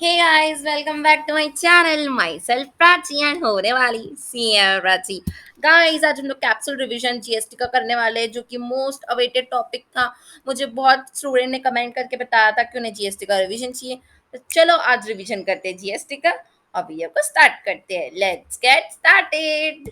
Hey guys, welcome back to my channel. Myself Prachi and होने वाली CM Prachi. Guys आज हम लोग कैप्सूल रिवीजन जीएसटी का करने वाले हैं जो कि मोस्ट अवेटेड टॉपिक था। मुझे बहुत स्टूडेंट ने कमेंट करके बताया था कि उन्हें जीएसटी का रिवीजन चाहिए। तो चलो आज रिवीजन करते हैं जीएसटी का और वीडियो को स्टार्ट करते हैं। Let's get started.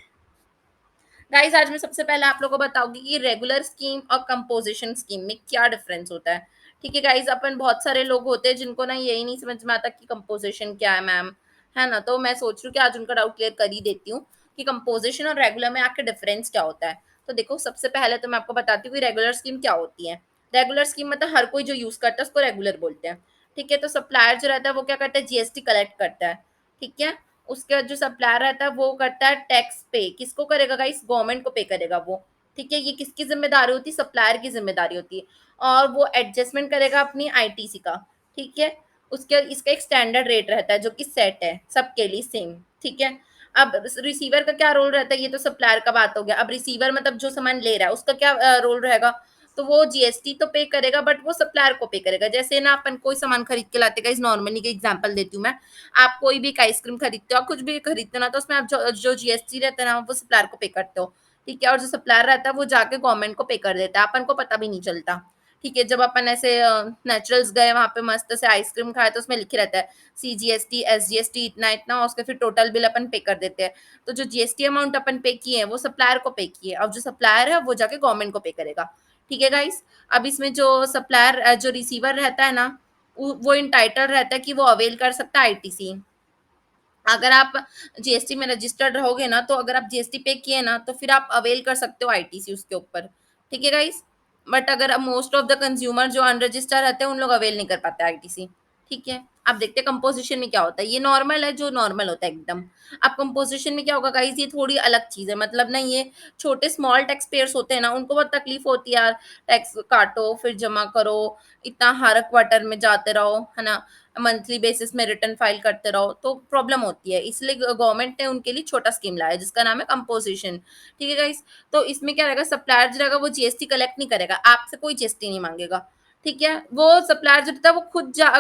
गाइस आज मैं सबसे पहले आप लोगों को बताऊंगी कि रेगुलर स्कीम और कंपोजिशन स्कीम में क्या डिफरेंस होता है। ठीक है गाइस, अपन बहुत सारे लोग होते हैं जिनको ना यही नहीं समझ में आता कि कंपोजिशन क्या है मैम, है ना। तो मैं सोच रही हूँ कि आज उनका डाउट क्लियर कर ही देती हूँ कि कंपोजिशन और रेगुलर में आपके डिफरेंस क्या होता है। तो देखो, सबसे पहले तो मैं आपको बताती हूँ कि रेगुलर स्कीम क्या होती है। रेगुलर स्कीम मतलब हर कोई जो यूज करता है उसको रेगुलर बोलते हैं। ठीक है, तो सप्लायर जो रहता है वो क्या करता है, जीएसटी कलेक्ट करता है। ठीक है, उसके बाद जो सप्लायर रहता है वो करता है टैक्स पे। किसको करेगा गाइस, गवर्नमेंट को पे करेगा वो। ठीक है, ये किसकी जिम्मेदारी होती है, सप्लायर की जिम्मेदारी होती है। और वो एडजस्टमेंट करेगा अपनी आईटीसी का। ठीक है, उसके इसका एक स्टैंडर्ड रेट रहता है जो कि सेट है सबके लिए सेम। ठीक है, अब रिसीवर का क्या रोल रहता है, ये तो सप्लायर का बात हो गया। अब रिसीवर मतलब जो सामान ले रहा है उसका क्या रोल रहेगा। तो वो जीएसटी तो पे करेगा बट वो सप्लायर को पे करेगा। जैसे ना अपन कोई सामान खरीद के लाते हैं, नॉर्मली का एग्जांपल देती हूँ मैं। आप कोई भी एक आइसक्रीम खरीदते हो, आप कुछ भी खरीदते हो ना, तो उसमें आप जो जीएसटी रहता है ना वो सप्लायर को पे करते हो। ठीक है, और जो सप्लायर रहता है वो जाके गवर्नमेंट को पे कर देता है, अपन को पता भी नहीं चलता। ठीक है, जब अपन ऐसे नेचुरल्स गए वहां पे मस्त से आइसक्रीम खाए तो उसमें लिखे रहता है सीजीएसटी एसजीएसटी इतना इतना, और उसके फिर टोटल बिल अपन पे कर देते हैं। तो जो जीएसटी अमाउंट अपन पे किए हैं वो सप्लायर को पे किए, और जो सप्लायर है वो जाके गवर्नमेंट को पे करेगा। ठीक है गाइस, अब इसमें जो सप्लायर जो रिसीवर रहता है ना, वो इंटाइटल रहता है कि वो अवेल कर सकता है आईटीसी। अगर आप जीएसटी में रजिस्टर्ड रहोगे ना, तो अगर आप जीएसटी पे किए ना तो फिर आप अवेल कर सकते हो आईटीसी उसके ऊपर। ठीक है गाइस, बट अगर मोस्ट ऑफ द कंज्यूमर जो अनरजिस्टर्ड रहते हैं उन लोग अवेल नहीं कर पाते आईटीसी। ठीक है, आप देखते हैं कंपोजिशन में क्या होता है। ये नॉर्मल है, जो नॉर्मल होता है एकदम। अब कंपोजिशन में क्या होगा गाइस, ये थोड़ी अलग चीज है। मतलब ना, ये छोटे स्मॉल टैक्स पेयर्स होते हैं ना, उनको बहुत तकलीफ होती है यार। टैक्स काटो फिर जमा करो, इतना हर क्वार्टर में जाते रहो, है ना। मंथली बेसिस में रिटर्न फाइल करते रहो तो प्रॉब्लम होती है। इसलिए गवर्नमेंट ने उनके लिए छोटा स्कीम लाया है जिसका नाम है कंपोजिशन। ठीक है गाइस, तो इसमें क्या रहेगा, सप्लायर जो रहेगा वो जीएसटी कलेक्ट नहीं करेगा, आपसे कोई जीएसटी नहीं मांगेगा। ठीक है, वो सप्लायर जो रहता है वो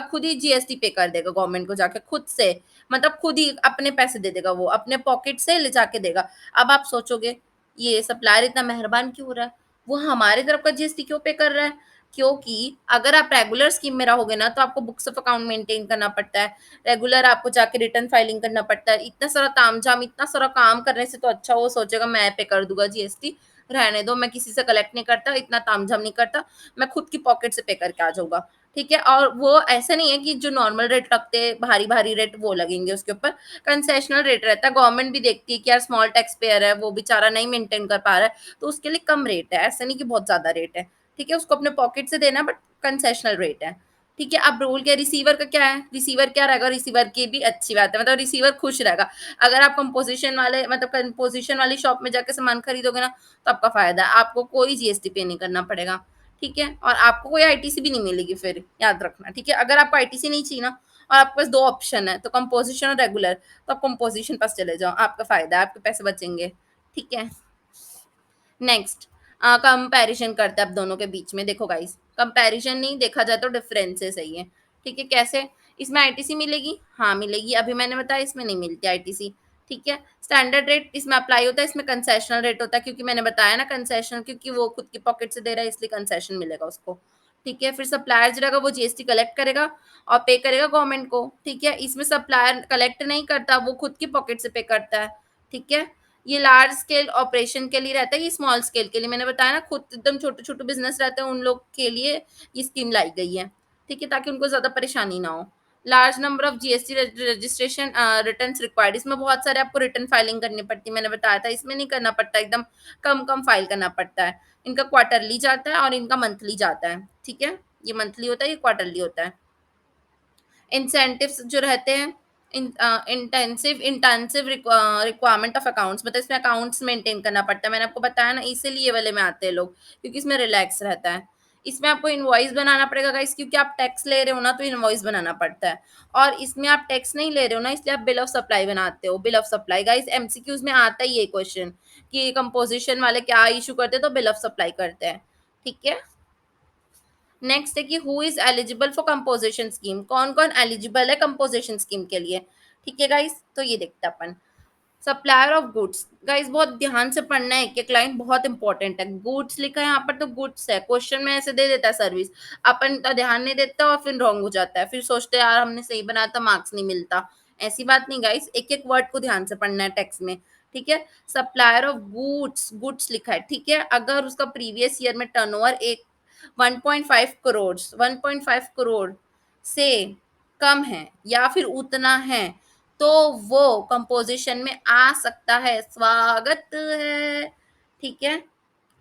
खुद ही जीएसटी पे कर देगा गवर्नमेंट को जाके खुद से। मतलब खुद ही अपने पैसे दे देगा, वो अपने पॉकेट से ले जाके देगा। अब आप सोचोगे ये सप्लायर इतना मेहरबान क्यों हो रहा है, वो हमारी तरफ का जीएसटी क्यों पे कर रहा है। क्योंकि अगर आप रेगुलर स्कीम में रहोगे ना तो आपको बुक्स ऑफ अकाउंट मेंटेन करना पड़ता है। रेगुलर आपको जाके रिटर्न फाइलिंग करना पड़ता है। इतना सारा तामझाम, इतना सारा काम करने से तो अच्छा वो सोचेगा मैं पे कर दूंगा जीएसटी, रहने दो, मैं किसी से कलेक्ट नहीं करता, इतना तामझाम नहीं करता, मैं खुद की पॉकेट से पे करके आ जाऊंगा। ठीक है, और वो ऐसा नहीं है कि जो नॉर्मल रेट लगते हैं भारी भारी रेट वो लगेंगे उसके ऊपर। कंसेशनल रेट रहता है, गवर्नमेंट भी देखती है कि यार स्मॉल टैक्स पेयर है, वो बेचारा नहीं मेंटेन कर पा रहा है, तो उसके लिए कम रेट है, ऐसा नहीं कि बहुत ज्यादा रेट है। ठीक है, उसको अपने पॉकेट से देना बट कंसेशनल रेट है। ठीक है, अब रूल क्या, रिसीवर का क्या है, रिसीवर क्या रहेगा, रिसीवर की भी अच्छी बात है, मतलब रिसीवर खुश रहेगा। अगर आप कंपोजिशन वाले मतलब कंपोजिशन वाली शॉप में जाके सामान खरीदोगे ना तो आपका फायदा है, आपको कोई जीएसटी पे नहीं करना पड़ेगा। ठीक है, और आपको कोई आईटीसी भी नहीं मिलेगी, फिर याद रखना। ठीक है, अगर आपको आईटीसी नहीं चाहिए ना और आपके पास दो ऑप्शन है, तो कंपोजिशन और रेगुलर, तो आप कंपोजिशन पास चले जाओ, आपका फायदा है, आपके पैसे बचेंगे। ठीक है, नेक्स्ट कंपैरिजन करते हैं अब दोनों के बीच में। देखो गाइस, कंपैरिजन नहीं देखा जाए तो डिफरेंसेस सही है। ठीक है, कैसे, इसमें आईटीसी मिलेगी, हाँ मिलेगी, अभी मैंने बताया इसमें नहीं मिलती आईटीसी। ठीक है, स्टैंडर्ड रेट इसमें अप्लाई होता है, इसमें कंसेशनल रेट होता है, क्योंकि मैंने बताया ना कंसेशनल, क्योंकि वो खुद की पॉकेट से दे रहा है इसलिए कंसेशन मिलेगा उसको। ठीक है, फिर सप्लायर जो रहेगा वो जीएसटी कलेक्ट करेगा और पे करेगा गवर्नमेंट को। ठीक है, इसमें सप्लायर कलेक्ट नहीं करता, वो खुद की पॉकेट से पे करता है। ठीक है, ये लार्ज स्केल ऑपरेशन के लिए रहता है, ये स्मॉल स्केल के लिए मैंने बताया ना, खुद एकदम छोटे छोटे बिजनेस रहते हैं उन लोग के लिए ये स्कीम लाई गई है। ठीक है, ताकि उनको ज्यादा परेशानी ना हो। Large number of GST registration return required, इसमें बहुत सारे आपको रिटर्न फाइलिंग करनी पड़ती है, मैंने बताया था। इसमें नहीं करना पड़ता, एकदम कम कम फाइल करना पड़ता है। इनका क्वार्टरली जाता है और इनका मंथली जाता है। ठीक है, ये मंथली होता है, ये क्वार्टरली होता है। इंसेंटिव्स जो रहते हैं, intensive intensive requirement of accounts, मतलब इसमें अकाउंट्स मेंटेन करना पड़ता है, मैंने आपको बताया ना, इसीलिए ये वाले में आते हैं लोग, क्योंकि इसमें रिलैक्स रहता है। इसमें आपको इनवॉइस बनाना पड़ेगा गाइस, क्योंकि आप टैक्स ले रहे हो ना तो इनवॉइस बनाना पड़ता है। और इसमें आप टैक्स नहीं ले रहे हो ना, इसलिए आप बिल ऑफ सप्लाई बनाते हो। Bill of supply guys MCQs में आता ही ये क्वेश्चन कि कंपोजिशन वाले क्या इशू करते हैं, तो बिल ऑफ सप्लाई करते हैं। ठीक है, नेक्स्ट है कि who is eligible for composition scheme, कौन कौन एलिजिबल है कंपोजिशन स्कीम के लिए। ठीक है गाइस, तो ये देखते हैं अपन। सप्लायर ऑफ गुड्स, गाइस बहुत ध्यान से पढ़ना है, एक लाइन बहुत इंपॉर्टेंट है। गुड्स लिखा है यहाँ पर तो गुड्स है, क्वेश्चन में ऐसे दे देता है सर्विस, अपन तो ध्यान नहीं देता और फिर रॉन्ग हो जाता है, फिर सोचते हैं यार हमने सही बनाया था मार्क्स नहीं मिलता। ऐसी बात नहीं गाइस, एक एक वर्ड को ध्यान से पढ़ना है टेक्स्ट में। ठीक है, सप्लायर ऑफ गुड्स, गुड्स लिखा है, ठीक है, अगर उसका प्रीवियस ईयर में टर्नओवर एक 1.5 करोड़, 1.5 करोड़ से कम है या फिर उतना है, तो वो कंपोजिशन में आ सकता है, स्वागत है। ठीक है,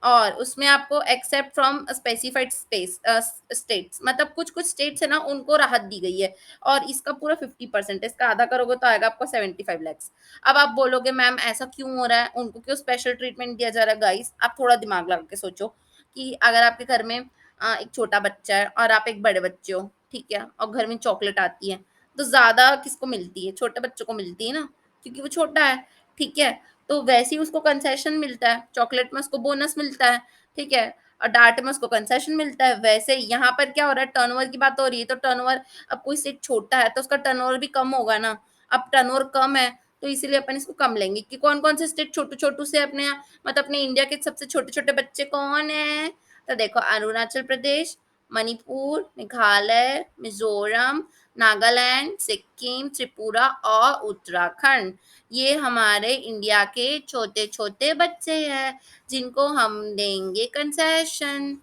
और उसमें आपको except from specified space states, मतलब कुछ कुछ स्टेट्स है ना उनको राहत दी गई है, और इसका पूरा 50%, इसका आधा करोगे तो आएगा आपको 75 lakhs। अब आप बोलोगे मैम ऐसा क्यों हो रहा है, उनको क्यों स्पेशल ट्रीटमेंट दिया जा रहा है। गाइस आप थोड़ा दिमाग लगा के सोचो कि अगर आपके घर में एक छोटा बच्चा है और आप एक बड़े बच्चे हो, ठीक है, और घर में चॉकलेट आती है, तो ज्यादा किसको मिलती है, छोटे बच्चों को मिलती है ना, क्योंकि वो छोटा है। ठीक है, तो वैसे ही उसको कंसेशन मिलता है, चॉकलेट में उसको बोनस मिलता है। ठीक है, और डार्ट में उसको कंसेशन मिलता है। वैसे ही यहाँ पर क्या हो रहा है, टर्नओवर की बात हो रही है, तो टर्नओवर, अब कोई सेट छोटा है तो उसका टर्नओवर भी कम होगा ना। अब टर्नओवर कम है तो इसीलिए अपन इसको कम लेंगे। कि कौन कौन से स्टेट छोटू छोटू से अपने मतलब अपने इंडिया के सबसे छोटे छोटे बच्चे कौन है, तो देखो अरुणाचल प्रदेश, मणिपुर, मेघालय, मिजोरम, नागालैंड, सिक्किम, त्रिपुरा और उत्तराखंड। ये हमारे इंडिया के छोटे छोटे बच्चे हैं जिनको हम देंगे कंसेशन,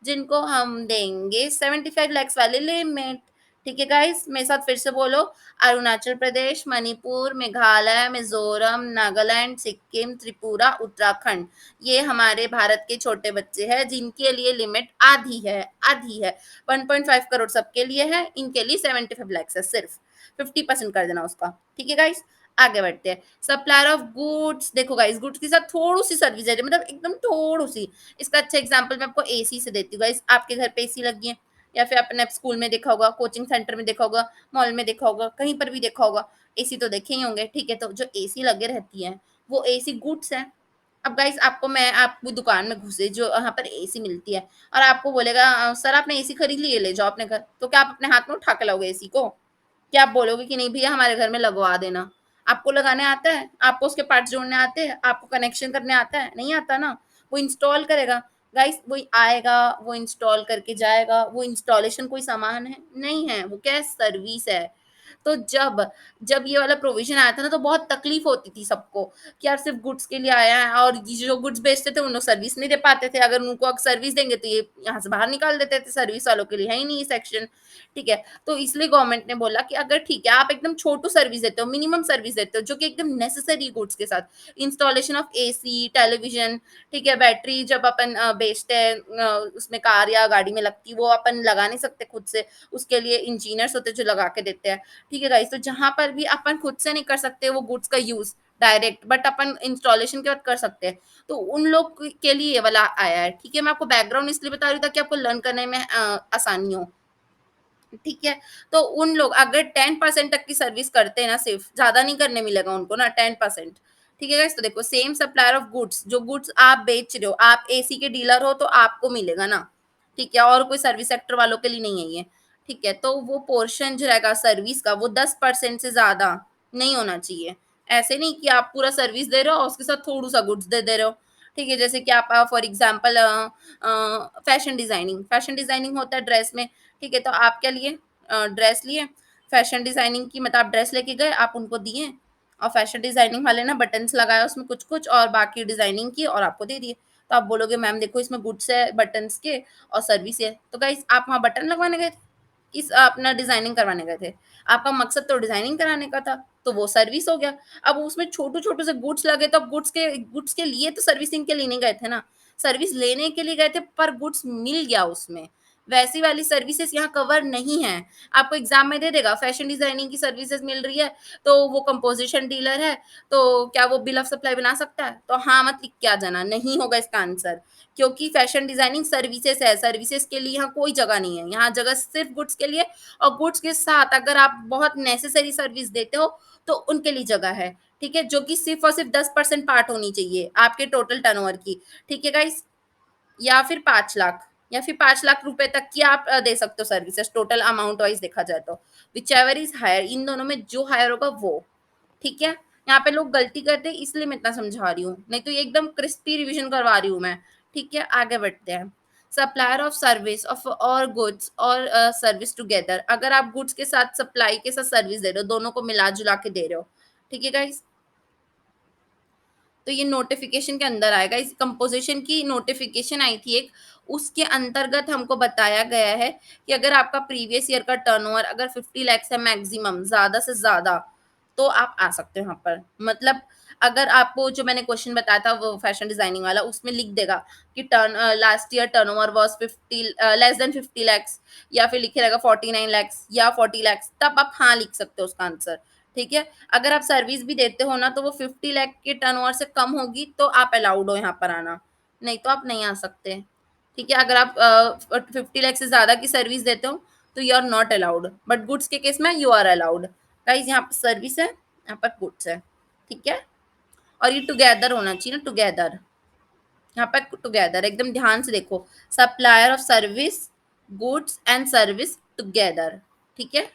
जिनको हम देंगे 75 lakhs वाली लिमिट। ठीक है गाइस, मेरे साथ फिर से बोलो। अरुणाचल प्रदेश, मणिपुर, मेघालय, मिजोरम, नागालैंड, सिक्किम, त्रिपुरा, उत्तराखंड, ये हमारे भारत के छोटे बच्चे हैं जिनके लिए लिमिट आधी है, आधी है। 1.5 करोड़ सबके लिए है, इनके लिए 75 lakhs है सिर्फ। 50% कर देना उसका। ठीक है गाइस, आगे बढ़ते हैं। सप्लायर ऑफ गुड्स, देखो गाइस गुड्स के साथ थोड़ी सी सर्विस है, मतलब एकदम थोड़ी सी। इसका अच्छा एग्जांपल मैं आपको एसी से देती हूँ गाइस। आपके घर पे एसी लगी है, या फिर आपने स्कूल में देखा होगा, कोचिंग सेंटर में देखा होगा, मॉल में देखा होगा, कहीं पर भी देखा होगा, एसी तो देखे ही होंगे। ठीक है, तो जो एसी लगे रहती है वो एसी गुड्स है। अब गाइस आपको मैं आपको दुकान में घुसे जो यहाँ पर एसी मिलती है, और आपको बोलेगा सर आपने एसी खरीद ली है, ले जाओ अपने घर, तो क्या आप अपने हाथ में उठा के लाओगे एसी को? क्या आप बोलोगे कि नहीं भैया हमारे घर में लगवा देना? आपको लगाने आता है? आपको उसके पार्ट्स जोड़ने आते हैं? आपको कनेक्शन करने आता है? नहीं आता ना। वो इंस्टॉल करेगा। गाइस वही आएगा, वो इंस्टॉल करके जाएगा। वो इंस्टॉलेशन कोई सामान है? नहीं है, वो क्या है, सर्विस है। तो जब जब ये वाला प्रोविजन आया था ना, तो बहुत तकलीफ होती थी सबको कि यार सिर्फ गुड्स के लिए आया है, और ये जो गुड्स बेचते थे उन लोग सर्विस नहीं दे पाते थे। अगर उनको सर्विस देंगे तो ये यहाँ से बाहर निकाल देते थे, सर्विस वालों के लिए है ही नहीं ये सेक्शन। ठीक है, तो इसलिए गवर्नमेंट ने बोला कि अगर ठीक है आप एकदम छोटू सर्विस देते हो, मिनिमम सर्विस देते हो जो कि एकदम नेसेसरी गुड्स के साथ, इंस्टॉलेशन ऑफ एसी, टेलीविजन, ठीक है, बैटरी जब अपन बेचते हैं उसमें कार या गाड़ी में लगती, वो अपन लगा नहीं सकते खुद से, उसके लिए इंजीनियर्स होते हैं जो लगा के देते हैं। ठीक है गाइस, तो जहां पर भी अपन खुद से नहीं कर सकते वो गुड्स का use direct, but upon installation के बाद कर सकते हैं, तो उन लोग के लिए ये वाला आया है। ठीक है, मैं आपको बैकग्राउंड इसलिए बता रही हूँ ताकि आपको लर्न करने में आसानी हो। ठीक है, तो उन लोग अगर 10% तक की सर्विस करते हैं ना, सिर्फ ज्यादा नहीं करने मिलेगा उनको ना 10%। ठीक है guys, तो देखो सेम सप्लायर ऑफ गुड्स, जो गुड्स आप बेच रहे हो, आप एसी के डीलर हो तो आपको मिलेगा ना। ठीक है, और कोई सर्विस सेक्टर वालों के लिए नहीं है ये। ठीक है, तो वो पोर्शन जो रहेगा सर्विस का वो 10% से ज्यादा नहीं होना चाहिए। ऐसे नहीं कि आप पूरा सर्विस दे रहे हो और उसके साथ थोड़ा सा गुड्स दे रहे हो। ठीक है, जैसे कि आप for example fashion designing, fashion designing होता है ड्रेस में। ठीक है, तो आप क्या लिए, ड्रेस लिए, फैशन डिजाइनिंग की, मतलब आप ड्रेस लेके गए, आप उनको दिए, और फैशन डिजाइनिंग वाले ना बटन्स लगाया उसमें कुछ कुछ, और बाकी डिजाइनिंग की और आपको दे दिए। तो आप बोलोगे मैम देखो इसमें गुड्स है बटन्स के और सर्विस है, तो गाइस आप वहाँ बटन लगवाने गए थे, किस अपना डिजाइनिंग करवाने गए थे? आपका मकसद तो डिजाइनिंग कराने का था, तो वो सर्विस हो गया। अब उसमें छोटू छोटू से गुड्स लगे, तो अब गुड्स के लिए तो सर्विसिंग के लिए नहीं गए थे ना, सर्विस लेने के लिए गए थे, पर गुड्स मिल गया उसमें। वैसी वाली सर्विसेज यहाँ कवर नहीं है। आपको एग्जाम में दे देगा फैशन डिजाइनिंग की सर्विसेज मिल रही है, तो वो कंपोजिशन डीलर है, तो क्या वो बिल ऑफ सप्लाई बना सकता है? तो हाँ मत लिख के आ जाना, नहीं होगा इसका आंसर। क्योंकि फैशन डिजाइनिंग सर्विसेज है, सर्विसेज के लिए यहाँ कोई जगह नहीं है, यहाँ जगह सिर्फ गुड्स के लिए। और गुड्स के साथ अगर आप बहुत नेसेसरी सर्विस देते हो तो उनके लिए जगह है। ठीक है, जो कि सिर्फ और सिर्फ 10% पार्ट होनी चाहिए आपके टोटल टर्नओवर की। ठीक है गाइस, या फिर 5 लाख, या फिर 5 लाख रुपए तक की आप दे सकते हो सर्विसेज, टोटल अमाउंट वाइज देखा जाए तो। विच एवर इज हायर, इन दोनों में जो हायर होगा वो, ठीक है। यहाँ पे लोग गलती करते हैं, इसलिए मैं इतना समझा रही हूँ, नहीं तो ये एकदम क्रिस्पी रिवीजन करवा रही हूँ मैं, ठीक है। आगे बढ़ते हैं। सप्लायर ऑफ सर्विस ऑफ और गुड्स और सर्विस टुगेदर, अगर आप गुड्स के साथ सप्लाई के साथ सर्विस दे रहे हो, दोनों को मिला जुला के दे रहे हो, ठीक है गाइस, तो ये नोटिफिकेशन के अंदर आएगा। इस कंपोजिशन की नोटिफिकेशन आई थी एक, उसके अंतर्गत हमको बताया गया है कि अगर आपका प्रीवियस ईयर का टर्नओवर अगर 50 लाख है मैक्सिमम, ज्यादा से ज्यादा, तो आप आ सकते हो यहाँ पर। मतलब अगर आपको जो मैंने क्वेश्चन बताया था वो फैशन डिजाइनिंग वाला, उसमें लिख देगा कि turn last year turnover was 50 less than 50 lakhs, या फिर लिखे रहेगा 49 लैक्स या 40 लैक्स, तब आप हाँ लिख सकते हो उसका आंसर, ठीक है। अगर आप सर्विस भी देते हो ना, तो वो 50 लाख के टर्नओवर से कम होगी तो आप अलाउड हो यहाँ पर आना, नहीं तो आप नहीं आ सकते, ठीक है। अगर आप 50 लाख से ज्यादा की सर्विस देते हो तो you are not allowed, but goods के केस में यू आर अलाउड। गाइस यहाँ पर सर्विस है, यहाँ पर गुड्स है, ठीक है। और ये टुगेदर होना चाहिए ना, टुगेदर, यहाँ पर टुगेदर एकदम ध्यान से देखो, supplier of service, goods and service together, ठीक है।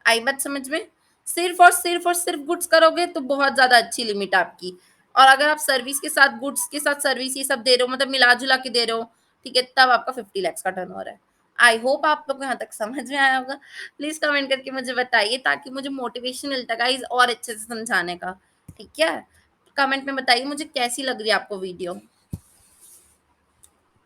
आई बात समझ में? सिर्फ और सिर्फ गुड्स करोगे तो बहुत ज्यादा अच्छी लिमिट आपकी, और अगर आप सर्विस के साथ गुड्स के साथ सर्विस ये सब दे रहे हो, मतलब मिला जुला के दे रहे हो, ठीक है, तब आपका 50 लैक्स का टर्नओवर है। आई होप आप लोग को यहाँ तक समझ में आया होगा। प्लीज कमेंट करके मुझे बताइए, ताकि मुझे मोटिवेशन मिलता है गाइस और अच्छे से समझाने का, ठीक है। कमेंट में बताइए मुझे कैसी लग रही है आपको वीडियो।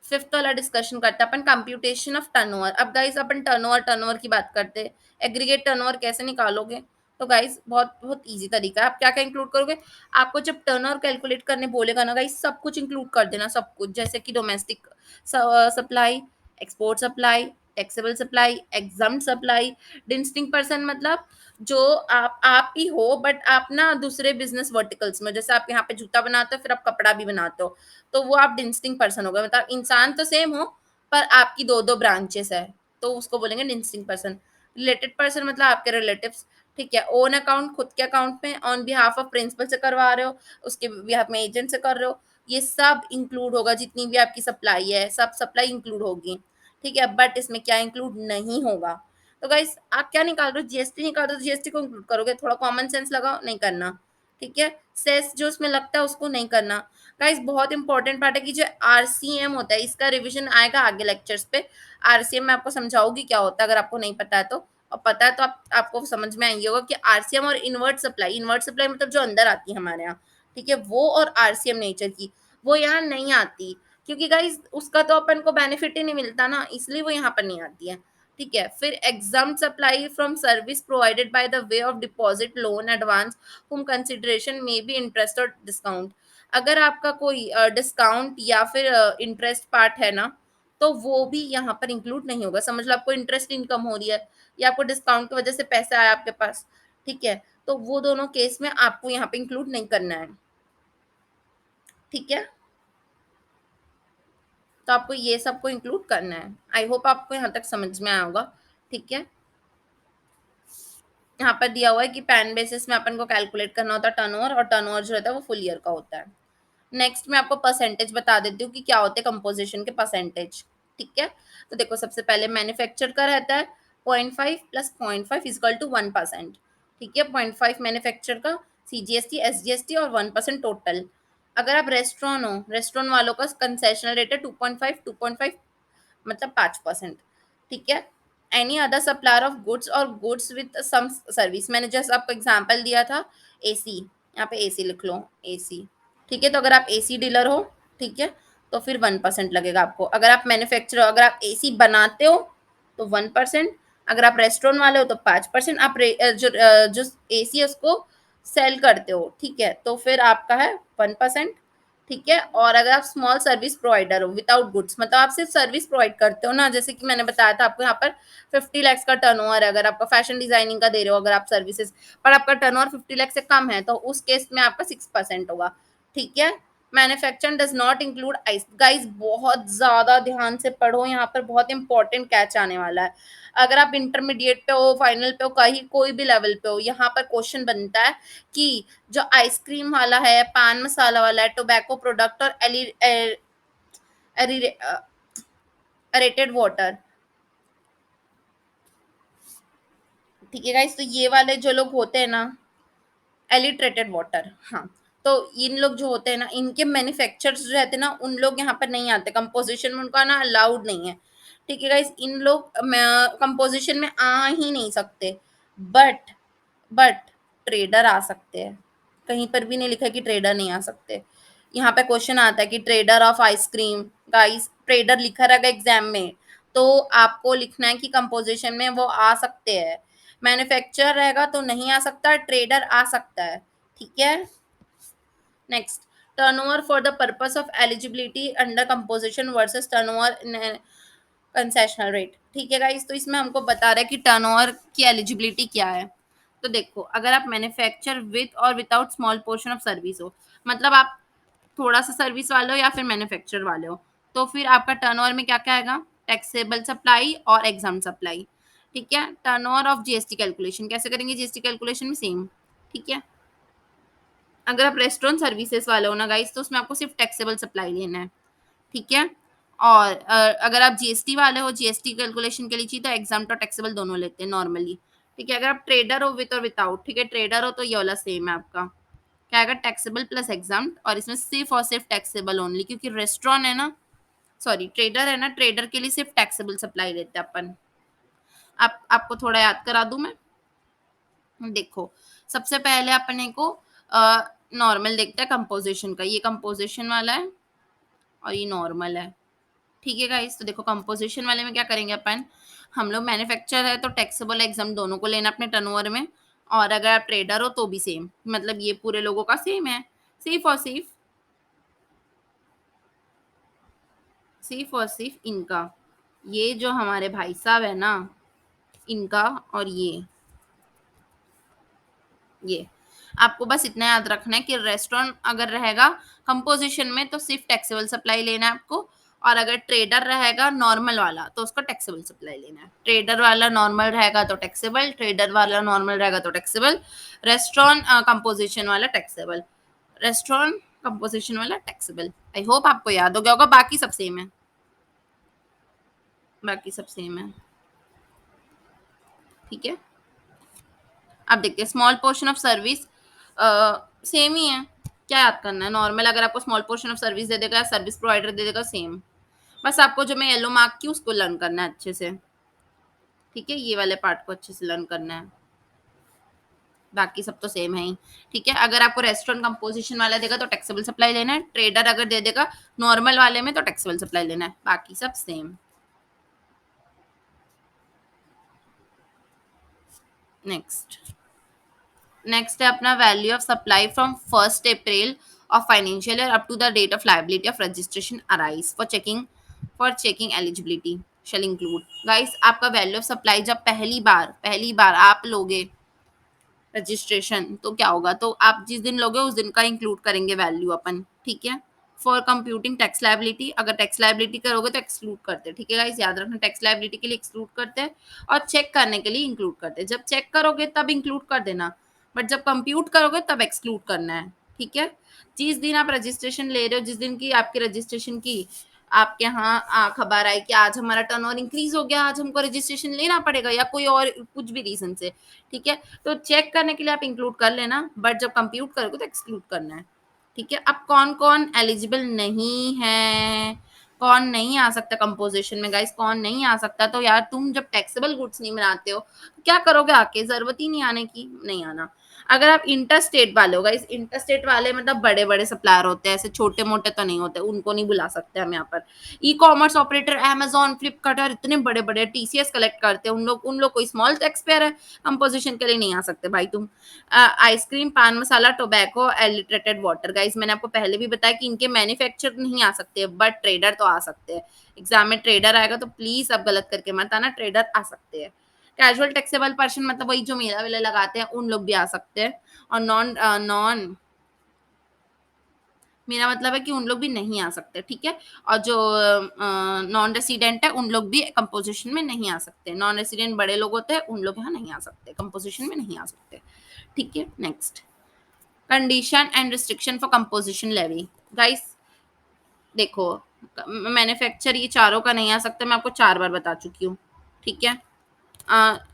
फिफ्थ वाला डिस्कशन करते हैं अपन, कंप्यूटेशन ऑफ टर्नओवर। अब गाइस अपन टर्नओवर की बात करते हैं। एग्रीगेट टर्नओवर कैसे निकालोगे? तो गाइस बहुत बहुत इजी तरीका है। आप क्या क्या इंक्लूड करोगे? आपको जब टर्नओवर कैलकुलेट करने बोलेगा ना गाइस, सब कुछ इंक्लूड कर देना, सब कुछ, जैसे कि domestic supply, export supply, taxable supply, exempt supply. Distinct person मतलब जो आप ही हो, बट आप ना दूसरे बिजनेस वर्टिकल्स में, जैसे आप यहाँ पे जूता बनाते हो फिर आप कपड़ा भी बनाते हो, तो वो आप डिस्टिंक्ट पर्सन हो गए। मतलब इंसान तो सेम हो, पर आपकी दो दो ब्रांचेस है, तो उसको बोलेंगे डिस्टिंक्ट पर्सन। रिलेटेड पर्सन मतलब आपके रिलेटिव्स, ठीक है। ओन अकाउंट, खुद के अकाउंट में, ऑन बिहाफ ऑफ प्रिंसिपल से करवा रहे हो, उसके बिहाफ में एजेंट से कर रहे हो, ये सब इंक्लूड होगा। जितनी भी आपकी सप्लाई है, सब सप्लाई इंक्लूड होगी, ठीक है। बट इसमें क्या इंक्लूड नहीं होगा? तो गाइस आप क्या निकाल रहे हो? जीएसटी निकाल रहे हो, जीएसटी को इंक्लूड करोगे। थोड़ा कॉमन सेंस लगाओ, नहीं करना, ठीक है। सेस जो उसमें लगता है उसको नहीं करना। गाइस बहुत इंपॉर्टेंट पार्ट है कि जो आरसीएम होता है, इसका रिवीजन आएगा आगे लेक्चर्स पे। आरसीएम में आपको समझाऊंगी क्या होता है, अगर आपको नहीं पता है तो, और पता है तो आपको समझ में आएंगे होगा कि आरसीएम और इनवर्ट सप्लाई मतलब जो अंदर आती है हमारे यहाँ, ठीक है, वो और आरसीएम नेचर की, वो यहाँ नहीं आती, क्योंकि गाइस उसका तो अपन को बेनिफिट ही नहीं मिलता ना, इसलिए वो यहाँ पर नहीं आती है, ठीक है। फिर exempt supply from service provided by the way of deposit, loan, advance, whom consideration may be interest और डिस्काउंट। अगर आपका कोई डिस्काउंट या फिर इंटरेस्ट पार्ट है ना, तो वो भी यहाँ पर इंक्लूड नहीं होगा। समझ लो आपको इंटरेस्ट इनकम हो रही है, या आपको डिस्काउंट की वजह से पैसा आया आपके पास, ठीक है, तो वो दोनों केस में आपको यहाँ पे इंक्लूड नहीं करना है, ठीक है। तो आपको ये सबको इंक्लूड करना है। आई होप आपको यहाँ तक समझ में आया होगा, ठीक है। यहाँ पर दिया हुआ है कि पैन बेसिस में अपन को कैलकुलेट करना होता है टर्नओवर, और टर्नओवर जो रहता है वो फुल ईयर का होता है। नेक्स्ट मैं आपको परसेंटेज बता देती हूँ कि क्या होते हैं कंपोजिशन के परसेंटेज, ठीक है। तो देखो सबसे पहले मैन्युफैक्चर का रहता है 0.5 प्लस 0.5 इजकल टू 1%, ठीक है। 0.5 मैन्युफैक्चर का, सीजीएसटी, एसजीएसटी और 1% टोटल। अगर आप रेस्टोरेंट हो, रेस्टोरेंट वालों का कंसेशनल रेट है 2.5 मतलब 5%, ठीक है। Any other supplier of goods और गुड्स विद सम सर्विस, मैंने जैसे आपको एग्जांपल दिया था एसी, यहाँ पे एसी लिख लो, एसी, ठीक है। तो अगर आप एसी डीलर हो, ठीक है, तो फिर 1% लगेगा आपको। अगर आप मैन्युफैक्चरर हो, अगर आप एसी बनाते हो तो 1%, अगर आप रेस्टोरेंट वाले हो तो 5%, आप जो एसी है उसको सेल करते हो, ठीक है, तो फिर आपका है 1%, ठीक है। और अगर आप स्मॉल सर्विस प्रोवाइडर हो विदाउट गुड्स, मतलब आप सिर्फ सर्विस प्रोवाइड करते हो ना, जैसे कि मैंने बताया था आपको यहाँ पर 50 लाख का टर्नओवर है, अगर आपका फैशन डिजाइनिंग का दे रहे हो अगर आप सर्विसेज, पर आपका टर्नओवर 50 लाख से कम है, तो उस केस में आपका 6% होगा, ठीक है। Manufacture does not include ice. Guys बहुत ज्यादा ध्यान से पढ़ो, यहाँ पर बहुत इंपॉर्टेंट कैच आने वाला है। अगर आप इंटरमीडिएट पे हो, फाइनल पे हो, कहीं कोई भी लेवल पे हो, यहाँ पर क्वेश्चन बनता है कि जो आइसक्रीम वाला है, पान मसाला वाला है, टोबैको प्रोडक्ट और अरेटेड वाटर, ठीक है गाइस। तो ये वाले जो लोग होते हैं ना, एलिट्रेटेड वाटर, हाँ। तो इन लोग जो होते हैं ना, इनके मैन्युफैक्चरर्स जो रहते हैं ना, उन लोग यहाँ पर नहीं आते कंपोजिशन में, उनका ना अलाउड नहीं है, ठीक है गाइस। इन लोग कंपोजिशन में आ ही नहीं सकते। बट बट ट्रेडर आ सकते हैं। कहीं पर भी नहीं लिखा है कि ट्रेडर नहीं आ सकते। यहाँ पे क्वेश्चन आता है कि trader of ice cream, guys trader लिखा रहेगा एग्जाम में, तो आपको लिखना है कि कंपोजिशन में वो आ सकते हैं। मैन्युफैक्चर रहेगा तो नहीं आ सकता, ट्रेडर आ सकता है, ठीक है। Next, turnover for the purpose of eligibility under composition versus turnover in concessional rate, ठीक है गाइस। तो इसमें हमको बता रहा है कि टर्नओवर की एलिजिबिलिटी क्या है। तो देखो, अगर आप मैन्युफैक्चर विथ और without small portion of service हो, मतलब आप थोड़ा सा सर्विस वाले हो या फिर मैन्युफैक्चर वाले हो, तो फिर आपका टर्नओवर में क्या क्या आएगा, टैक्सेबल सप्लाई और एग्जाम सप्लाई, ठीक है। टर्नओवर ऑफ जीएसटी कैलकुलेशन कैसे करेंगे, जीएसटी कैलकुलेशन में सेम, ठीक है। अगर आप रेस्टोरेंट सर्विसेज वाले हो ना गाइस, तो उसमें आपको सिर्फ टैक्सेबल सप्लाई लेना है, ठीक है। और अगर आप जीएसटी वाले हो, जीएसटी कैलकुलेशन के लिए चाहिए तो एग्जाम और टैक्सेबल दोनों लेते हैं नॉर्मली, ठीक है। अगर आप ट्रेडर हो विथ और विदाउट, ठीक है, ट्रेडर हो तो ये वाला सेम है आपका, क्या आएगा, टैक्सेबल प्लस एग्जाम, और इसमें सिर्फ और सिर्फ टैक्सेबल ओनली, क्योंकि रेस्टोरेंट है ना, सॉरी ट्रेडर है ना, ट्रेडर के लिए सिर्फ टैक्सेबल सप्लाई लेते हैं अपन। आप आपको थोड़ा याद करा दूं मैं, देखो, सबसे पहले अपने को नॉर्मल देखते हैं कंपोजिशन का, ये कंपोजिशन वाला है और ये नॉर्मल है, ठीक है गाइस। तो देखो कंपोजिशन वाले में क्या करेंगे अपन, हम लोग मैन्युफैक्चर है तो टैक्सेबल एग्जाम दोनों को लेना अपने टर्नओवर में, और अगर आप ट्रेडर हो तो भी सेम, मतलब ये पूरे लोगों का सेम है, सिर्फ और सिर्फ, सिर्फ और सिर्फ इनका, ये जो हमारे भाई साहब है ना, इनका, और ये आपको बस इतना याद रखना है कि रेस्टोरेंट अगर रहेगा कंपोजिशन में तो सिर्फ टैक्सेबल सप्लाई लेना है आपको, और अगर ट्रेडर रहेगा नॉर्मल वाला तो उसका टैक्सेबल सप्लाई लेना है। ट्रेडर वाला नॉर्मल रहेगा तो टैक्सेबल, ट्रेडर वाला नॉर्मल रहेगा तो टैक्सेबल, रेस्टोरेंट कंपोजिशन वाला टैक्सेबल, रेस्टोरेंट कंपोजिशन वाला टैक्सेबल। आई होप आपको याद हो गया होगा, बाकी सब सेम है, बाकी सब सेम है, ठीक है। अब देखते हैं small portion of service, same ही है, क्या याद करना है, नॉर्मल अगर आपको स्मॉल पोर्शन ऑफ सर्विस दे देगा, सर्विस प्रोवाइडर दे देगा, सेम। बस आपको जो मैं येलो मार्क की उसको लर्न करना है अच्छे से, ठीक है, ये वाले पार्ट को अच्छे से लर्न करना है, बाकी सब तो सेम है ही, ठीक है। अगर आपको रेस्टोरेंट कंपोजिशन वाला देगा तो टैक्सेबल सप्लाई लेना है, ट्रेडर अगर दे देगा नॉर्मल वाले में तो टैक्सेबल सप्लाई लेना है, बाकी सब सेम। नेक्स्ट, नेक्स्ट है अपना value of supply from 1 April of financial year up to the date of liability of registration arise for checking eligibility shall include. Guys आपका वैल्यू ऑफ सप्लाई जब पहली बार आप लोगे रजिस्ट्रेशन, तो क्या होगा, तो आप जिस दिन लोगे उस दिन का इंक्लूड करेंगे वैल्यू अपन, ठीक है। फॉर कंप्यूटिंग टैक्स लायबिलिटी, अगर टैक्स लायबिलिटी करोगे तो एक्सक्लूड करते हैं, ठीक है गाइस, याद रखना टैक्स लायबिलिटी के लिए एक्सक्लूड करते हैं और चेक करने के लिए इंक्लूड करते हैं। जब चेक करोगे तब इंक्लूड कर देना, बट जब कंप्यूट करोगे तब एक्सक्लूड करना है, ठीक है। जिस दिन आप रजिस्ट्रेशन ले रहे हो, जिस दिन की आपकी रजिस्ट्रेशन की आपके यहाँ खबर आई कि आज हमारा टर्नओवर इंक्रीज हो गया, आज हमको रजिस्ट्रेशन लेना पड़ेगा, या कोई और कुछ भी रीजन से, ठीक है, तो चेक करने के लिए आप इंक्लूड कर लेना, बट जब कंप्यूट करोगे तो एक्सक्लूड करना है, ठीक है। अब कौन कौन एलिजिबल नहीं है, कौन नहीं आ सकता कंपोजिशन में, गाइस कौन नहीं आ सकता, तो यार तुम जब टैक्सेबल गुड्स नहीं बनाते हो तो क्या करोगे आके, जरूरत ही नहीं आने की, नहीं आना। अगर आप इंटर स्टेट वाले हो, गाइस इंटर स्टेट वाले मतलब बड़े बड़े सप्लायर होते हैं, ऐसे छोटे मोटे तो नहीं होते, उनको नहीं बुला सकते हम यहाँ पर। E commerce operator Amazon Flipkart और इतने बड़े बड़े टीसीएस कलेक्ट करते हैं, उन लोग कोई स्मॉल टैक्स पेयर है, कंपोजिशन के लिए नहीं आ सकते भाई तुम। आइसक्रीम, पान मसाला, टोबैको, एलिट्रेटेड वाटर, गाइस मैंने आपको पहले भी बताया कि इनके मैन्युफैक्चर नहीं आ सकते, बट ट्रेडर तो आ सकते हैं। एग्जाम में ट्रेडर आएगा तो प्लीज अब गलत करके मत आना, ट्रेडर आ सकते हैं। कैजुअल टैक्सेबल पर्सन मतलब वही जो मेला वेला लगाते हैं, उन लोग भी आ सकते हैं। और नॉन नॉन मेरा मतलब है कि उन लोग भी नहीं आ सकते, ठीक है। और जो नॉन रेसिडेंट है उन लोग भी कंपोजिशन में नहीं आ सकते, नॉन रेसिडेंट बड़े लोग होते हैं, उन लोग यहाँ नहीं आ सकते, कंपोजिशन में नहीं आ सकते, ठीक है। Next, condition and restriction for composition levy, guys देखो, मैन्युफैक्चर ये चारों का नहीं आ सकता, मैं आपको 4 बार बता चुकी हूँ, ठीक है?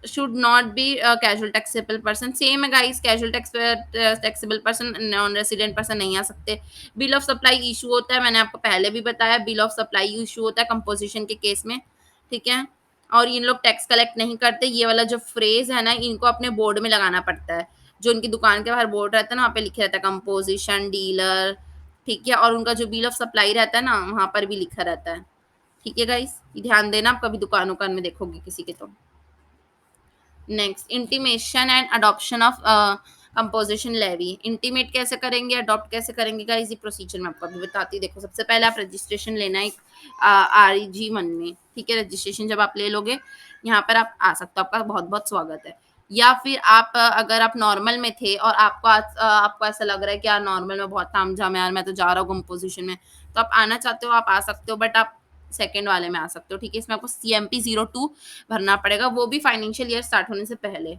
Should not be casual taxable person, same है guys, casual taxable person, non resident person नहीं आ सकते। बिल ऑफ सप्लाई इशू होता है, मैंने आपको पहले भी बताया, बिल ऑफ सप्लाई इशू होता है कंपोजिशन के केस में, ठीक है? और इन लोग टैक्स कलेक्ट नहीं करते, ये वाला जो फ्रेज है ना, इनको अपने बोर्ड में लगाना पड़ता है, जो उनकी दुकान के बाहर बोर्ड रहता है ना, वहाँ पे लिखे रहता है कंपोजिशन डीलर, ठीक है? और उनका जो बिल ऑफ सप्लाई रहता है ना, वहाँ पर भी लिखा रहता है, ठीक है गाइस? ध्यान देना, आप कभी दुकान उकान में देखोगे किसी के तो। Next, intimation and adoption of composition levy, intimate कैसे करेंगे, अडॉप्ट कैसे करेंगे गाइस, ये प्रोसीजर मैं आपको अभी बताती हूँ। देखो, सबसे पहले आप रजिस्ट्रेशन लेना है REG1 में, ठीक है? रजिस्ट्रेशन जब आप ले लोगे, यहाँ पर आप आ सकते हो, आपका बहुत बहुत स्वागत है। या फिर आप अगर आप नॉर्मल में थे और आपको ऐसा लग रहा है कि यार नॉर्मल में बहुत तामझाम है यार, मैं तो जा रहा हूँ कंपोजिशन में, तो आप आना चाहते हो, आप आ सकते हो, बट आप सेकंड वाले में आ सकते हो, ठीक है? इसमें आपको CMP 02 भरना पड़ेगा, वो भी फाइनेंशियल ईयर स्टार्ट होने से पहले,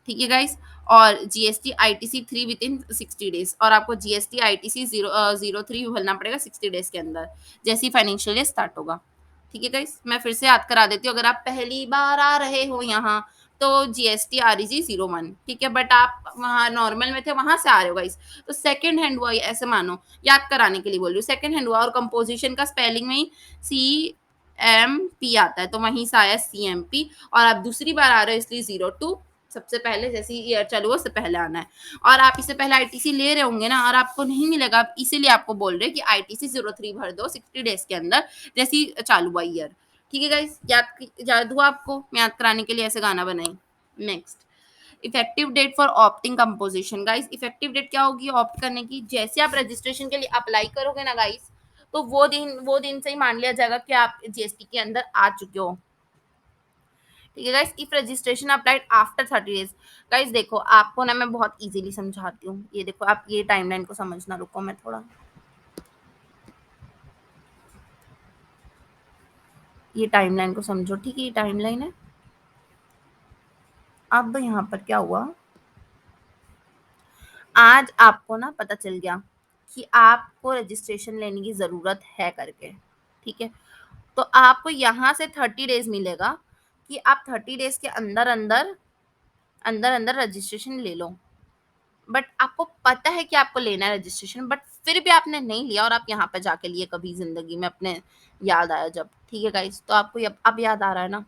ठीक है गाइस? और GST ITC 3 with in 60 days, और आपको GST ITC 03 भरना पड़ेगा 60 डेज के अंदर, जैसे ही फाइनेंशियल ईयर स्टार्ट होगा, ठीक है गाइस? मैं फिर से याद करा देती हूँ, अगर आप पहली बार आ रहे हो यहाँ, तो GST REG 01, ठीक है? बट आप वहाँ नॉर्मल में थे, वहां से आ रहे हो गाइस, तो सेकंड हैंड हुआ, ऐसे मानो, याद कराने के लिए बोल रही हूँ, सेकंड हैंड हुआ, और कंपोजिशन का स्पेलिंग में ही CMP आता है, तो वहीं से आया CMP, और आप दूसरी बार आ रहे हो इसलिए 02, सबसे पहले जैसे ही ईयर चालू हो उससे पहले आना है। और आप इससे पहले ITC ले रहे होंगे ना, और आपको नहीं मिलेगा, आप इसीलिए आपको बोल रहे हैं कि ITC 03 भर दो 60 डेज के अंदर, जैसे ही चालू हुआ ईयर, ठीक है गाइस? याद हुआ आपको? मैं याद कराने के लिए ऐसे गाना बनाई। Next, effective date for opting composition guys, effective date क्या होगी ऑप्ट करने की? जैसे आप रजिस्ट्रेशन के लिए अप्लाई करोगे ना गाइस, तो वो दिन से ही मान लिया जाएगा कि आप GST के अंदर आ चुके हो, ठीक है guys? If registration applied after 30 days, guys देखो, आपको ना मैं बहुत इजीली समझाती हूँ, ये देखो, आप ये टाइमलाइन को समझना, रुको मैं थोड़ा, ये टाइमलाइन को समझो, ठीक है? ये टाइमलाइन है। अब यहाँ पर क्या हुआ, आज आपको ना पता चल गया कि आपको रजिस्ट्रेशन लेने की ज़रूरत है करके, ठीक है? तो आपको यहाँ से 30 डेज मिलेगा कि आप 30 डेज के अंदर अंदर अंदर अंदर रजिस्ट्रेशन ले लो। बट आपको पता है कि आपको लेना है रजिस्ट्रेशन, बट फिर भी आपने नहीं लिया, और आप यहाँ पे जाके लिए कभी ज़िंदगी में अपने, याद आया जब, ठीक है गाइस? तो आपको अब याद आ रहा है ना,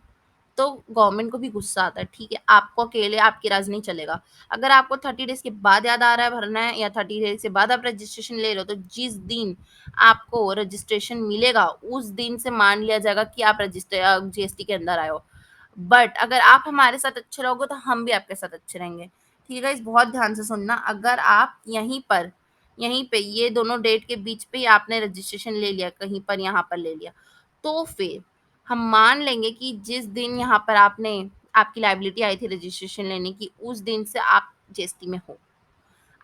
तो गवर्नमेंट को भी गुस्सा आता है, ठीक है? आपको अकेले आपकी राज नहीं चलेगा। अगर आपको 30 डेज के बाद याद आ रहा है भरना है, या 30 डेज के बाद आप रजिस्ट्रेशन ले रहे हो, तो जिस दिन आपको रजिस्ट्रेशन मिलेगा उस दिन से मान लिया जाएगा कि आप GST के अंदर आए हो। बट अगर आप हमारे साथ अच्छे रहोगे, तो हम भी आपके साथ अच्छे रहेंगे, ठीक है गाइस? बहुत ध्यान से सुनना, अगर आप यहीं पे ये दोनों डेट के बीच पे ही आपने रजिस्ट्रेशन ले लिया, कहीं पर यहाँ पर ले लिया, तो फिर हम मान लेंगे कि जिस दिन यहाँ पर आपकी लायबिलिटी आई थी रजिस्ट्रेशन लेने की, उस दिन से आप GST में हो।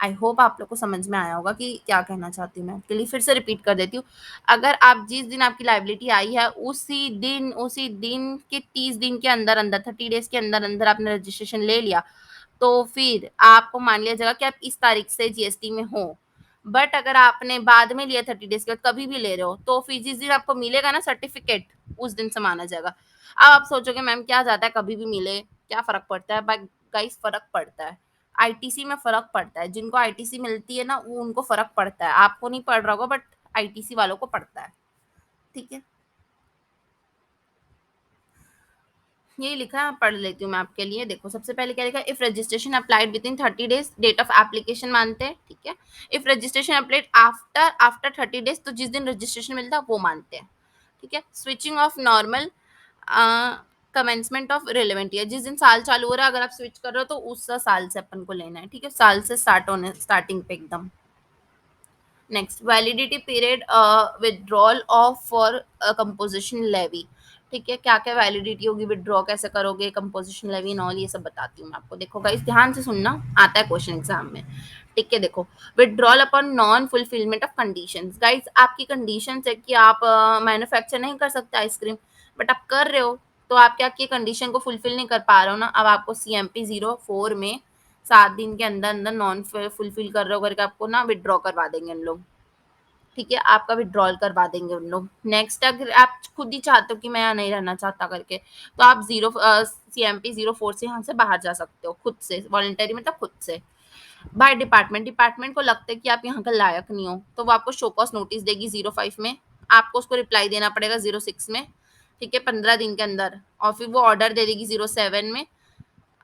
आई होप आप लोग को समझ में आया होगा कि क्या कहना चाहती हूँ मैं। आपके लिए फिर से रिपीट कर देती हूँ, अगर आप जिस दिन आपकी लायबिलिटी आई है, उसी दिन के 30 दिन के अंदर अंदर, 30 डेज के अंदर अंदर आपने रजिस्ट्रेशन ले लिया, तो फिर आपको मान लिया जाएगा कि आप इस तारीख से GST में हो। बट अगर आपने बाद में लिया 30 डेज के बाद, कभी भी ले रहे हो, तो फिर जिस दिन आपको मिलेगा ना सर्टिफिकेट, उस दिन से माना जाएगा। अब आप सोचोगे मैम क्या जाता है, कभी भी मिले, क्या फर्क पड़ता है? बट गाइस, फर्क पड़ता है। ITC में फर्क पड़ता है, जिनको ITC मिलती है ना, वो उनको फर्क पड़ता है, आपको नहीं पड़ रहा होगा, बट ITC वालों को पड़ता है, ठीक है? यही लिखा है, पढ़ लेती हूँ मैं आपके लिए। देखो, सबसे पहले क्या लिखा है, if registration applied within 30 days, date of application मानते हैं, ठीक है? If registration applied after after 30 days, तो जिस दिन रजिस्ट्रेशन मिलता है वो मानते हैं, ठीक है? Switching off normal, commencement of relevant year, जिस दिन साल चालू हो रहा है, अगर आप स्विच कर रहे हो, तो उस साल से अपन को लेना है, ठीक है? साल से स्टार्टिंग पे एकदम। Next, validity period withdrawal of for composition levy, ठीक है? क्या क्या वैलिडिटी होगी, विदड्रॉ कैसे करोगे, कंपोजिशन लेवी एंड ऑल, ये सब बताती हूँ मैं आपको। देखो गाइस, ध्यान से सुनना, आता है क्वेश्चन एग्जाम में, ठीक है? देखो, withdrawal upon non fulfilment of conditions, guys आपकी कंडीशन है कि आप मैन्युफैक्चर नहीं कर सकते आइसक्रीम, बट आप कर रहे हो, तो आप क्या की कंडीशन को फुलफिल नहीं कर पा रहे हो ना, अब आपको CMP 04 में 7 दिन के अंदर अंदर नॉन फुलफिल कर रहे हो करके आपको ना विदड्रॉ करवा देंगे हम लोग, ठीक है, आपका विथड्रॉल करवा देंगे उन लोग। नेक्स्ट अगर आप खुद ही चाहते हो कि मैं यहाँ नहीं रहना चाहता करके, तो आप सीएमपी 04 से यहाँ से बाहर जा सकते हो खुद से, वॉलंटरी मतलब खुद से। बाय डिपार्टमेंट, डिपार्टमेंट को लगता है कि आप यहाँ का लायक नहीं हो, तो वो आपको शो कॉज नोटिस देगी 05 में, आपको उसको रिप्लाई देना पड़ेगा 06 में, ठीक है, 15 दिन के अंदर। और फिर वो ऑर्डर दे देगी 07 में,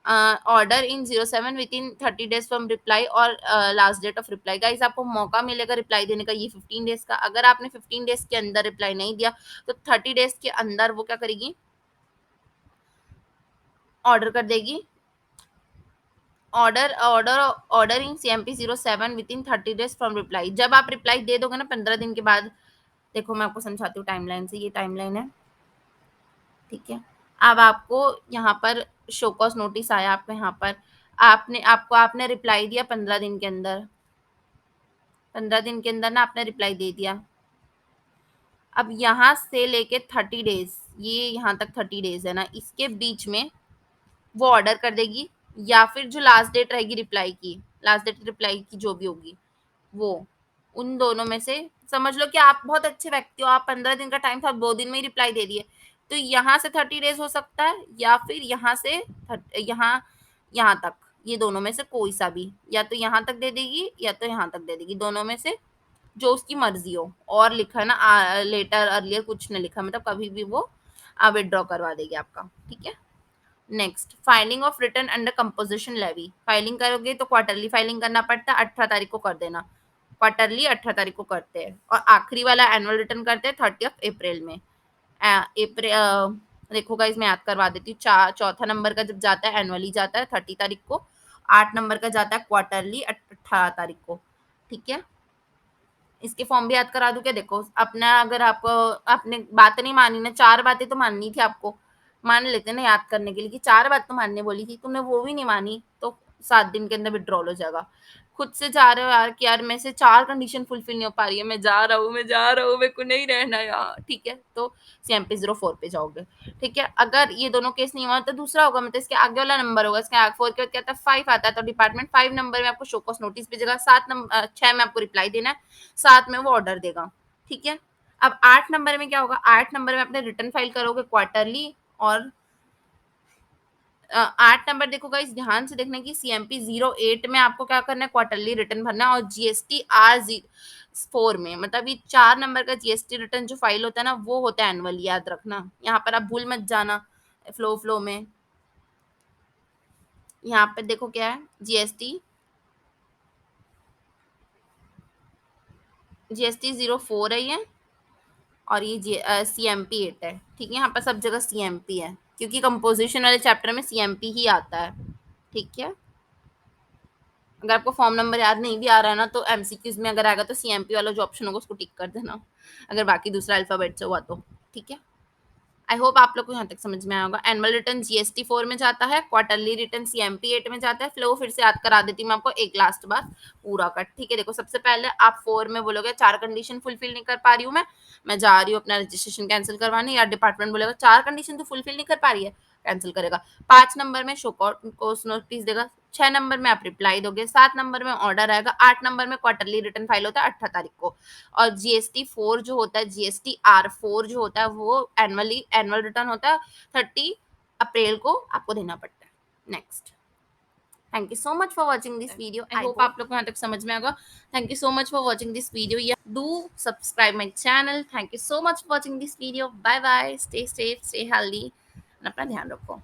order in 07 within 30 days from reply, और last date of reply. Guys आपको मौका मिलेगा रिप्लाई देने का ये 15 डेज का। अगर आपने 15 डेज के अंदर रिप्लाई नहीं दिया, तो 30 डेज के अंदर वो क्या करेगी, ऑर्डर कर देगी, order order order in CMP 07 within 30 days from reply. जब आप रिप्लाई दे दोगे ना 15 दिन के बाद, देखो मैं आपको समझाती हूँ टाइमलाइन से, ये टाइमलाइन है, ठीक है। अब आपको यहाँ पर शो कॉज नोटिस आया आपको यहाँ पर, आपने रिप्लाई दिया 15 दिन के अंदर, 15 दिन के अंदर ना आपने रिप्लाई दे दिया। अब यहाँ से लेके 30 डेज, ये यहाँ तक 30 डेज है ना, इसके बीच में वो ऑर्डर कर देगी, या फिर जो लास्ट डेट रहेगी रिप्लाई की, लास्ट डेट रिप्लाई की जो भी होगी वो, उन दोनों में से समझ लो कि आप बहुत अच्छे व्यक्ति हो, आप 15 दिन का टाइम था, 2 दिन में ही रिप्लाई दे दिए, तो यहाँ से 30 डेज हो सकता है, या फिर यहाँ से यहाँ यहाँ तक, ये दोनों में से कोई सा भी, या तो यहाँ तक दे देगी या तो यहाँ तक दे देगी, दोनों में से जो उसकी मर्जी हो। और लिखा है ना लेटर अर्लियर, कुछ नहीं लिखा, मतलब कभी भी वो विदड्रॉ करवा देगी आपका, ठीक है। Next, filing of return under composition levy. Filing करोगे तो क्वार्टरली फाइलिंग करना पड़ता है, 18 तारीख को कर देना, क्वार्टरली 18 तारीख को करते हैं, और आखिरी वाला एनुअल रिटर्न करते हैं 30 अप्रैल में। अप्रैल देखो गाइस मैं याद करवा देती हूँ, चौथा नंबर का जब जाता है एनुअली जाता है 30 तारीख को, 8 नंबर का जाता है क्वार्टरली 18 तारीख को, ठीक है। इसके फॉर्म भी याद करा दूं क्या? देखो अपना, अगर आपको आपने बात नहीं मानी ना, 4 बातें तो माननी थी आपको, मान लेते ना याद करने के लिए कि 4 बात तो मानने बोली थी, तुमने वो भी नहीं मानी, तो 7 दिन के अंदर विड्रॉल हो जाएगा। खुद से जा रहे हो यार कि यार मेरे से 4 कंडीशन फुलफिल नहीं हो पा रही है, मैं जा रहा हूँ, मैं जा रहा हूँ, मेरे को नहीं रहना यार, ठीक है, तो सीएमपी 04 पे जाओगे, ठीक है। अगर ये दोनों केस नहीं हुआ तो दूसरा होगा, मतलब इसके आगे वाला नंबर होगा, इसके आगे 4 के बाद क्या आता है, 5 आता है, तो डिपार्टमेंट 5 नंबर में आपको शो कॉज नोटिस भेजेगा, 6 में आपको रिप्लाई देना है, 7 में वो ऑर्डर देगा, ठीक है। अब 8 नंबर में क्या होगा, 8 नंबर में अपने रिटर्न फाइल करोगे क्वार्टरली, और 8 नंबर देखो गाइस ध्यान से देखना कि सीएमपी 08 में आपको क्या करना है, क्वार्टरली रिटर्न भरना है, और जीएसटी R4 में, मतलब ये 4 नंबर का जीएसटी रिटर्न जो फाइल होता है ना, वो होता है एनुअल, याद रखना, यहाँ पर आप भूल मत जाना। फ्लो में यहाँ पे देखो क्या है, जीएसटी 04 है ये, और ये सीएमपी 8 है, ठीक है। यहाँ पर सब जगह सीएमपी है, क्योंकि कंपोजिशन वाले चैप्टर में सीएमपी ही आता है, ठीक है। अगर आपको फॉर्म नंबर याद नहीं भी आ रहा है ना, तो एमसीक्यूज में अगर आएगा तो सीएमपी वाला जो ऑप्शन होगा उसको टिक कर देना, अगर बाकी दूसरा अल्फाबेट से हुआ तो, ठीक है। आई होप आप लोग को यहाँ तक समझ में आया होगा। एनुअल रिटर्न जीएसटी 4 में जाता है, क्वार्टरली रिटर्न सीएमपी 8 में जाता है। फ्लो फिर से याद करा देती हूँ मैं आपको एक लास्ट बार पूरा कट, ठीक है। देखो सबसे पहले आप 4 में बोलोगे 4 कंडीशन फुलफिल नहीं कर पा रही हूँ मैं जा रही हूँ अपना रजिस्ट्रेशन कैंसिल करवाने, या डिपार्टमेंट बोलेगा 4 कंडीशन तो फुलफिल नहीं कर पा रही है, कैंसिल करेगा। 5 नंबर में शो कॉज नोटिस देगा, 6 नंबर में आप रिप्लाई दोगे, 7 नंबर में ऑर्डर आएगा, 8 नंबर में क्वार्टरली रिटर्न फाइल होता है 18 तारीख को, और जीएसटी 4 जो होता है, जीएसटी R4 जो होता है वो एनुअल रिटर्न होता है, 30 अप्रैल को आपको देना पड़ता है। Next, thank you so much for watching this video. I hope आप लोग को यहाँ तक समझ में आएगा। Thank you so much for watching this video, या do subscribe my channel. Thank you so much for watching this video. Bye bye, stay safe, stay healthy, अपना ध्यान रखो।